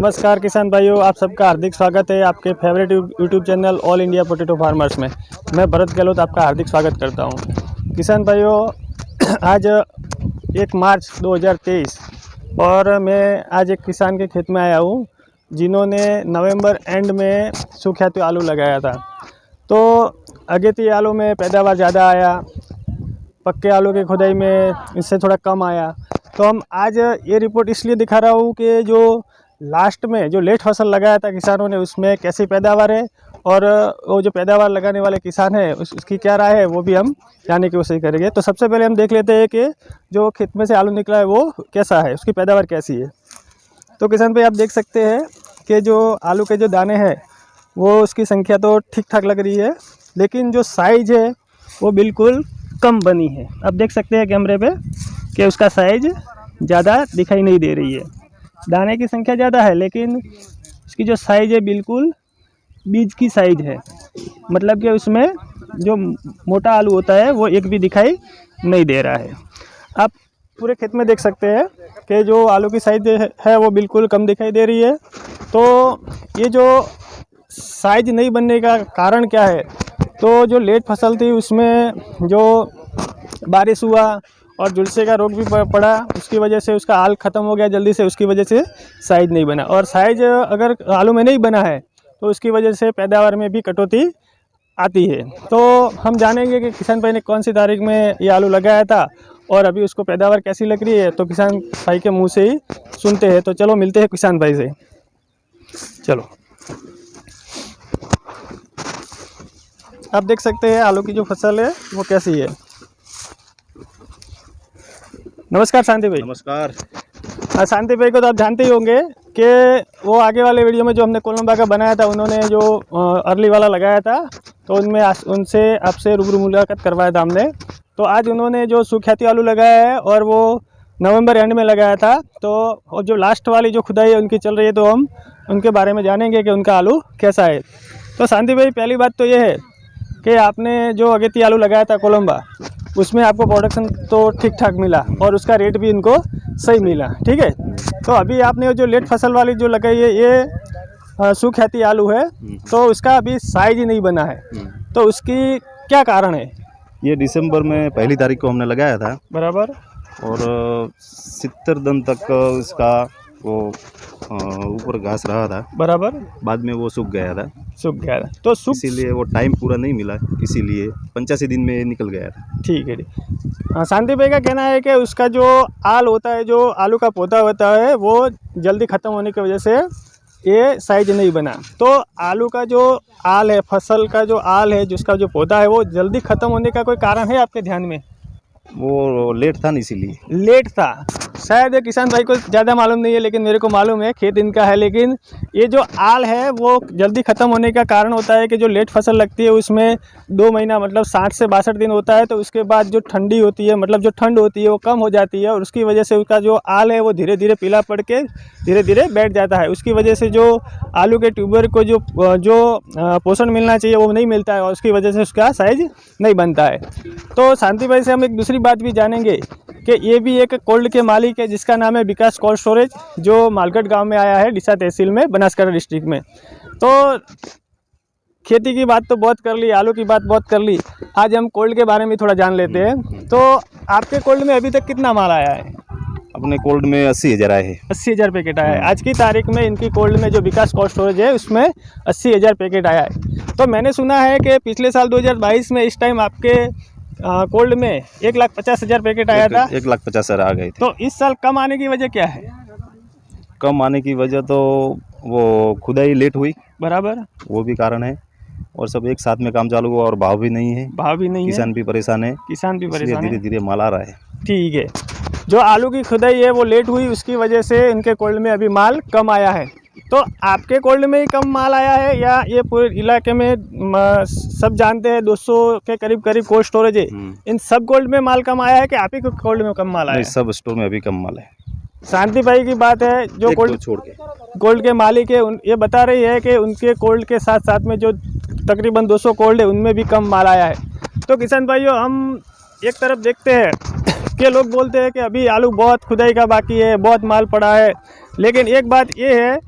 नमस्कार किसान भाइयों, आप सबका हार्दिक स्वागत है आपके favourite YouTube channel all India potato farmers में। मैं भरत गहलोत आपका हार्दिक स्वागत करता हूं। किसान भाइयों, आज 1 मार्च 2023 और मैं आज एक किसान के खेत में आया हूं जिन्होंने नवंबर एंड में सूख्याती आलू लगाया था। तो अगेती आलू में पैदावार ज़्यादा आया, पक्के आलू की खुदाई में इससे थोड़ा कम आया। तो हम आज ये रिपोर्ट इसलिए दिखा रहा हूँ कि जो लास्ट में जो लेट फसल लगाया था किसानों ने उसमें कैसी पैदावार है और वो जो पैदावार लगाने वाले किसान है उसकी क्या राय है वो भी हम जानने की कोशिश करेंगे। तो सबसे पहले हम देख लेते हैं कि जो खेत में से आलू निकला है वो कैसा है, उसकी पैदावार कैसी है। तो किसान भाई आप देख सकते हैं कि जो आलू के जो दाने हैं वो उसकी संख्या तो ठीक ठाक लग रही है, लेकिन जो साइज़ है वो बिल्कुल कम बनी है। आप देख सकते हैं कैमरे पे कि उसका साइज़ ज़्यादा दिखाई नहीं दे रही है। दाने की संख्या ज़्यादा है लेकिन उसकी जो साइज़ है बिल्कुल बीज की साइज़ है, मतलब कि उसमें जो मोटा आलू होता है वो एक भी दिखाई नहीं दे रहा है। आप पूरे खेत में देख सकते हैं कि जो आलू की साइज़ है वो बिल्कुल कम दिखाई दे रही है। तो ये जो साइज़ नहीं बनने का कारण क्या है, तो जो लेट फसल थी उसमें जो बारिश हुआ और झुलसे का रोग भी पड़ा, उसकी वजह से उसका आल ख़त्म हो गया जल्दी से, उसकी वजह से साइज़ नहीं बना। और साइज़ अगर आलू में नहीं बना है तो उसकी वजह से पैदावार में भी कटौती आती है। तो हम जानेंगे कि किसान भाई ने कौन सी तारीख में ये आलू लगाया था और अभी उसको पैदावार कैसी लग रही है। तो किसान भाई के मुँह से ही सुनते हैं। तो चलो मिलते हैं किसान भाई से। चलो, आप देख सकते हैं आलू की जो फसल है वो कैसी है। नमस्कार शांति भाई। नमस्कार। शांति भाई को तो आप जानते ही होंगे कि वो आगे वाले वीडियो में जो हमने कोलंबा का बनाया था, उन्होंने जो अर्ली वाला लगाया था तो उनमें उनसे आपसे रूबरू मुलाकात करवाया था हमने। तो आज उन्होंने जो सूख्याती आलू लगाया है और वो नवंबर एंड में लगाया था, तो और जो लास्ट वाली जो खुदाई उनकी चल रही है, तो हम उनके बारे में जानेंगे कि उनका आलू कैसा है। तो शांति भाई, पहली बात तो ये है कि आपने जो अगेती आलू लगाया था कोलंबा, उसमें आपको प्रोडक्शन तो ठीक ठाक मिला और उसका रेट भी इनको सही मिला, ठीक है। तो अभी आपने जो लेट फसल वाली जो लगाई है ये सूख्याती आलू है, तो उसका अभी साइज ही नहीं बना है, तो उसकी क्या कारण है? ये दिसंबर में 1 तारीख को हमने लगाया था बराबर, और 70 दिन तक इसका वो ऊपर घास रहा था, बराबर, बाद में वो सूख गया था। तो सूख, इसीलिए वो टाइम पूरा नहीं मिला, इसीलिए 85 दिन में निकल गया था। ठीक है। शांति भाई का कहना है कि उसका जो आल होता है, जो आलू का पौधा होता है, वो जल्दी ख़त्म होने की वजह से ये साइज नहीं बना। तो आलू का जो आल है, फसल का जो आल है, जिसका जो पौधा है, वो जल्दी ख़त्म होने का कोई कारण है आपके ध्यान में? वो लेट था ना, इसीलिए लेट था। शायद किसान भाई को ज़्यादा मालूम नहीं है, लेकिन मेरे को मालूम है, खेत इनका है। लेकिन ये जो आल है वो जल्दी ख़त्म होने का कारण होता है कि जो लेट फसल लगती है उसमें 2 महीना मतलब 60 से 62 दिन होता है। तो उसके बाद जो ठंडी होती है, मतलब जो ठंड होती है वो कम हो जाती है और उसकी वजह से उसका जो आल है वो धीरे धीरे पीला पड़ के धीरे धीरे बैठ जाता है। उसकी वजह से जो आलू के ट्यूबर को जो पोषण मिलना चाहिए वो नहीं मिलता है और उसकी वजह से उसका साइज नहीं बनता है। तो शांति भाई से हम एक दूसरी बात भी जानेंगे कि ये भी एक कोल्ड के मालिक है जिसका नाम है विकास कोल्ड स्टोरेज, जो मालगढ़ गांव में आया है, डिसा तहसील में, बनासकांठा डिस्ट्रिक्ट में। तो खेती की बात तो बहुत कर ली, आलू की बात बहुत कर ली, आज हम कोल्ड के बारे में थोड़ा जान लेते हैं। तो आपके कोल्ड में अभी तक कितना माल आया है? अपने कोल्ड में 80,000 आए हैं। 80,000 पैकेट आया है आज की तारीख में। इनकी कोल्ड में जो विकास कोल्ड स्टोरेज है उसमें 80,000 पैकेट आया है। तो मैंने सुना है कि पिछले साल 2022 में इस टाइम आपके कोल्ड में 1,50,000 पैकेट आया था। 1,50,000 आ गए थे। तो इस साल कम आने की वजह क्या है? कम आने की वजह तो वो खुदाई लेट हुई, बराबर, वो भी कारण है, और सब एक साथ में काम चालू हुआ और भाव भी नहीं है, किसान भी परेशान है, धीरे धीरे माल आ रहा है। ठीक है। जो आलू की खुदाई है वो लेट हुई, उसकी वजह से इनके कोल्ड में अभी माल कम आया है। तो आपके कोल्ड में ही कम माल आया है या ये पूरे इलाके में सब जानते हैं 200 के करीब कोल्ड स्टोरेज है, इन सब कोल्ड में माल कम आया है कि आप ही के कोल्ड में कम माल आया है? सब स्टोर में अभी कम माल है। शांति भाई की बात है, जो कोल्ड के मालिक है, ये बता रही है कि उनके कोल्ड के साथ साथ में जो तकरीबन 200 कोल्ड है उनमें भी कम माल आया है। तो किसान भाइयों, हम एक तरफ देखते हैं कि लोग बोलते हैं कि अभी आलू बहुत खुदाई का बाकी है, बहुत माल पड़ा है, लेकिन एक बात ये है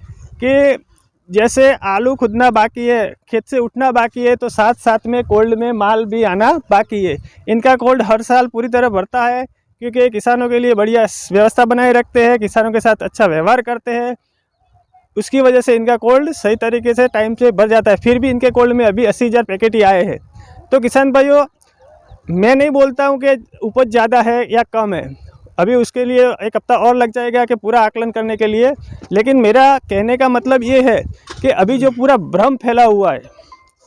कि जैसे आलू खुदना बाकी है, खेत से उठना बाकी है, तो साथ साथ में कोल्ड में माल भी आना बाकी है। इनका कोल्ड हर साल पूरी तरह भरता है, क्योंकि किसानों के लिए बढ़िया व्यवस्था बनाए रखते हैं, किसानों के साथ अच्छा व्यवहार करते हैं। उसकी वजह से इनका कोल्ड सही तरीके से टाइम से भर जाता है। फिर भी इनके कोल्ड में अभी 80,000 पैकेट ही आए हैं। तो किसान भाइयों, मैं नहीं बोलता हूँ कि उपज ज़्यादा है या कम है, अभी उसके लिए 1 हफ्ता और लग जाएगा कि पूरा आकलन करने के लिए। लेकिन मेरा कहने का मतलब ये है कि अभी जो पूरा भ्रम फैला हुआ है,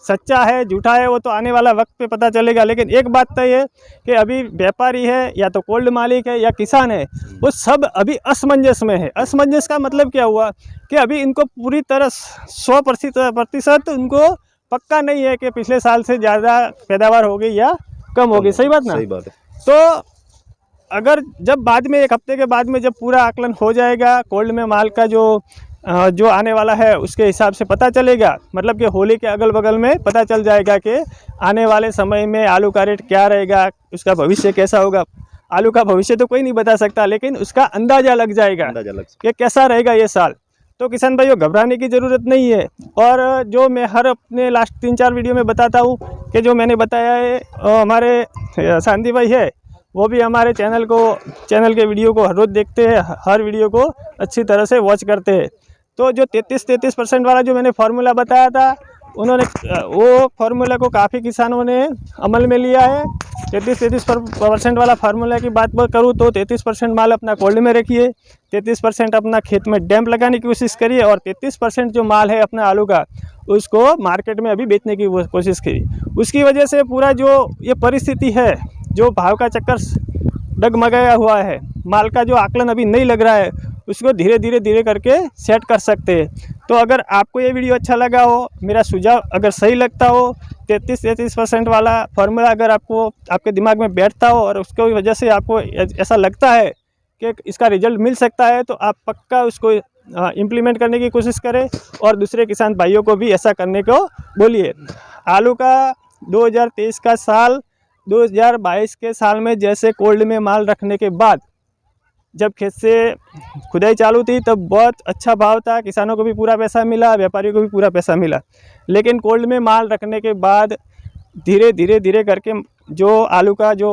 सच्चा है झूठा है वो तो आने वाला वक्त पे पता चलेगा। लेकिन एक बात तय है कि अभी व्यापारी है या तो कोल्ड मालिक है या किसान है, वो सब अभी असमंजस में है। असमंजस का मतलब क्या हुआ कि अभी इनको पूरी तरह 100% उनको पक्का नहीं है कि पिछले साल से ज़्यादा पैदावार होगी या कम होगी। सही बात ना? सही बात है। तो अगर जब बाद में 1 हफ्ते के बाद में जब पूरा आकलन हो जाएगा, कोल्ड में माल का जो आने वाला है उसके हिसाब से पता चलेगा, मतलब कि होली के अगल बगल में पता चल जाएगा कि आने वाले समय में आलू का रेट क्या रहेगा, उसका भविष्य कैसा होगा। आलू का भविष्य तो कोई नहीं बता सकता, लेकिन उसका अंदाज़ा लग जाएगा कि कैसा रहेगा ये साल। तो किसान भाइयों, घबराने की ज़रूरत नहीं है। और जो मैं हर अपने लास्ट 3-4 वीडियो में बताता हूँ कि जो मैंने बताया है, हमारे शांति भाई है वो भी हमारे चैनल के वीडियो को हर रोज़ देखते हैं, हर वीडियो को अच्छी तरह से वॉच करते हैं। तो जो 33% वाला जो मैंने फार्मूला बताया था, उन्होंने वो फार्मूला को काफ़ी किसानों ने अमल में लिया है। 33% वाला फार्मूला की बात करूँ तो 33% माल अपना कोल्ड में रखिए, 33% अपना खेत में डैम्प लगाने की कोशिश करिए, और 33% जो माल है अपना आलू का उसको मार्केट में अभी बेचने की कोशिश करिए। उसकी वजह से पूरा जो ये परिस्थिति है, जो भाव का चक्कर डगमगाया हुआ है, माल का जो आकलन अभी नहीं लग रहा है, उसको धीरे धीरे करके सेट कर सकते हैं। तो अगर आपको ये वीडियो अच्छा लगा हो, मेरा सुझाव अगर सही लगता हो, 33% वाला फार्मूला अगर आपको आपके दिमाग में बैठता हो और उसकी वजह से आपको ऐसा लगता है कि इसका रिजल्ट मिल सकता है, तो आप पक्का उसको इम्प्लीमेंट करने की कोशिश करें और दूसरे किसान भाइयों को भी ऐसा करने को बोलिए। आलू का 2023 का साल 2022 के साल में जैसे कोल्ड में माल रखने के बाद जब खेत से खुदाई चालू थी तब बहुत अच्छा भाव था, किसानों को भी पूरा पैसा मिला, व्यापारियों को भी पूरा पैसा मिला। लेकिन कोल्ड में माल रखने के बाद धीरे करके जो आलू का जो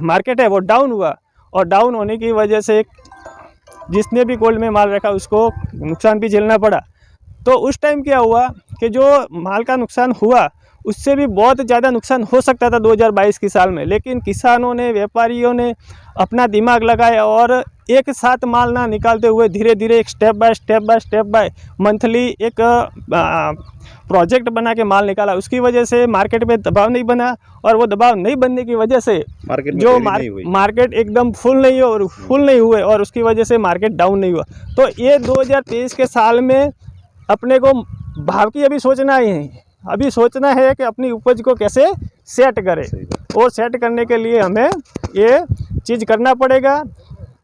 मार्केट है वो डाउन हुआ, और डाउन होने की वजह से जिसने भी कोल्ड में माल रखा उसको नुकसान भी झेलना पड़ा। तो उस टाइम क्या हुआ कि जो माल का नुकसान हुआ उससे भी बहुत ज़्यादा नुकसान हो सकता था 2022 की साल में। लेकिन किसानों ने, व्यापारियों ने अपना दिमाग लगाया और एक साथ माल ना निकालते हुए धीरे धीरे एक स्टेप बाय मंथली एक प्रोजेक्ट बना के माल निकाला। उसकी वजह से मार्केट में दबाव नहीं बना, और वो दबाव नहीं बनने की वजह से मार्केट एकदम फुल नहीं हुए और उसकी वजह से मार्केट डाउन नहीं हुआ। तो ये 2023 के साल में अपने को भाव की अभी सोचना ही है, अभी सोचना है कि अपनी उपज को कैसे सेट करें, और सेट करने के लिए हमें ये चीज़ करना पड़ेगा।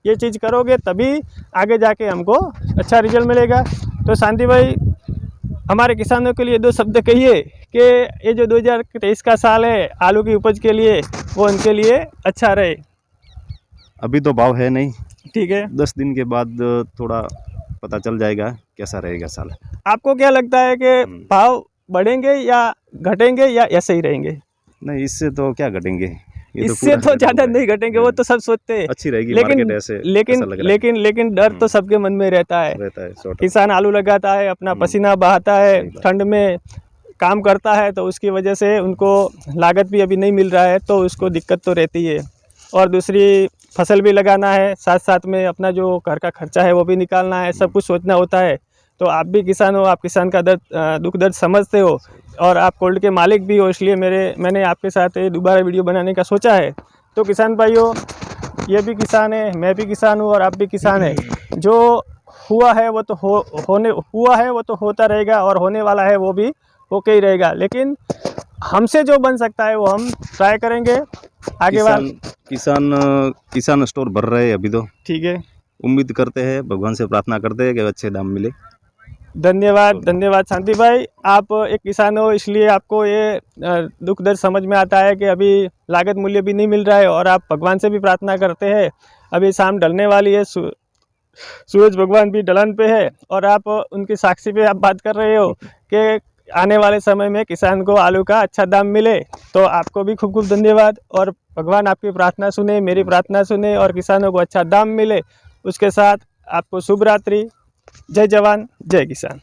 ये चीज़ करोगे तभी आगे जाके हमको अच्छा रिजल्ट मिलेगा। तो शांति भाई, हमारे किसानों के लिए 2 शब्द कहिए कि ये जो 2023 का साल है आलू की उपज के लिए, वो उनके लिए अच्छा रहे। अभी तो भाव है नहीं, ठीक है, 10 दिन के बाद थोड़ा पता चल जाएगा कैसा रहेगा साल। आपको क्या लगता है कि भाव बढ़ेंगे या घटेंगे या ऐसे ही रहेंगे? नहीं, इससे तो क्या घटेंगे, इससे तो ज़्यादा नहीं घटेंगे, वो तो सब सोचते हैं अच्छी रहेगी लेकिन ऐसे, लेकिन डर तो सबके मन में रहता है। किसान आलू लगाता है, अपना पसीना बहाता है, ठंड में काम करता है, तो उसकी वजह से उनको लागत भी अभी नहीं मिल रहा है, तो उसको दिक्कत तो रहती है। और दूसरी फसल भी लगाना है, साथ साथ में अपना जो घर का खर्चा है वो भी निकालना है, सब कुछ सोचना होता है। तो आप भी किसान हो, आप किसान का दुख दर्द समझते हो, और आप कोल्ड के मालिक भी हो, इसलिए मैंने आपके साथ दोबारा वीडियो बनाने का सोचा है। तो किसान भाइयों, ये भी किसान है, मैं भी किसान हूँ और आप भी किसान है। जो हुआ है वो तो हुआ है, वो तो होता रहेगा, और होने वाला है वो भी होके ही रहेगा। लेकिन हमसे जो बन सकता है वो हम ट्राई करेंगे। आगे किसान स्टोर भर रहे हैं अभी तो, ठीक है, उम्मीद करते हैं, भगवान से प्रार्थना करते हैं कि अच्छे दाम मिले। धन्यवाद शांति भाई, आप एक किसान हो इसलिए आपको ये दुख दर्द समझ में आता है कि अभी लागत मूल्य भी नहीं मिल रहा है, और आप भगवान से भी प्रार्थना करते हैं। अभी शाम ढलने वाली है, सूरज भगवान भी ढलान पे है और आप उनकी साक्षी पे आप बात कर रहे हो कि आने वाले समय में किसान को आलू का अच्छा दाम मिले। तो आपको भी खूब खूब धन्यवाद और भगवान आपकी प्रार्थना सुने, मेरी प्रार्थना सुने और किसानों को अच्छा दाम मिले। उसके साथ आपको शुभ रात्रि। जय जवान जय किसान।